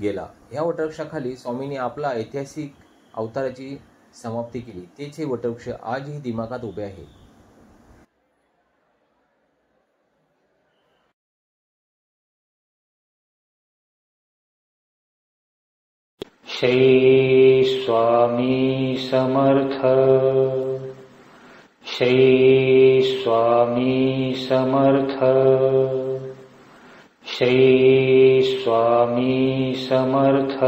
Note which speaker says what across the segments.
Speaker 1: गेला. ह्या वटवृक्षाखाली स्वामींनी आपला ऐतिहासिक अवताराची समाप्ती केली. तेच हे वटवृक्ष आजही दिमागात उभे आहे.
Speaker 2: श्री स्वामी समर्थ. श्री स्वामी समर्थ. श्री स्वामी समर्थ.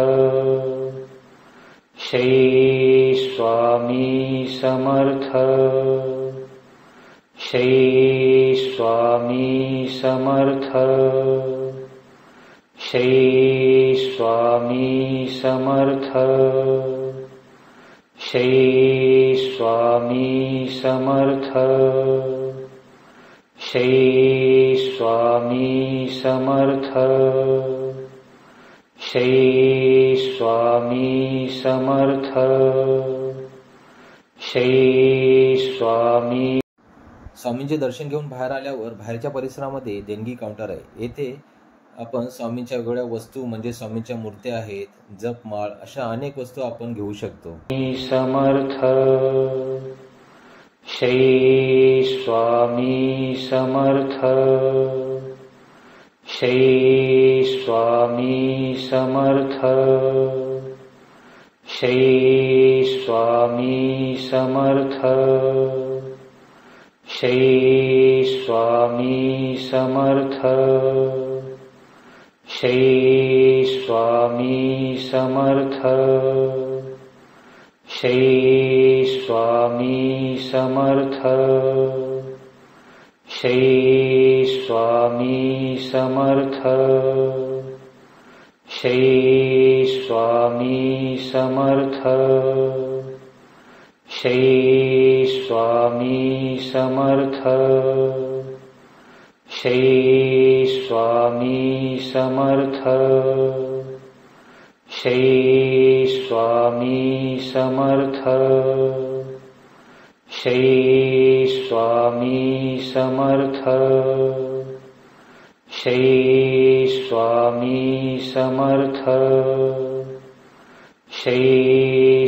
Speaker 2: श्री स्वामी समर्थ. श्री स्वामी समर्थ. श्री स्वामी समर्थ. श्री स्वामी समर्थ. श्री स्वामी समर्थ. श्री स्वामी समर्थ. श्री स्वामी.
Speaker 1: स्वामींचे दर्शन घेऊन बाहेर आल्यावर बाहेरच्या परिसरामध्ये देणगी काउंटर आहे. येथे आपण स्वामींच्या वेगवेगळ्या वस्तू म्हणजे स्वामींच्या मूर्त्या आहेत, जपमाळ अशा अनेक वस्तू आपण घेऊ शकतो.
Speaker 2: समर्थ. श्री स्वामी समर्थ. श्री स्वामी समर्थ. श्री स्वामी समर्थ. श्री स्वामी समर्थ. श्री स्वामी समर्थ. श्री स्वामी समर्थ. श्री स्वामी समर्थ. श्री स्वामी समर्थ. श्री स्वामी समर्थ. श्री स्वामी समर्थ. श्री स्वामी समर्थ. श्री स्वामी समर्थ. श्री स्वामी समर्थ. श्री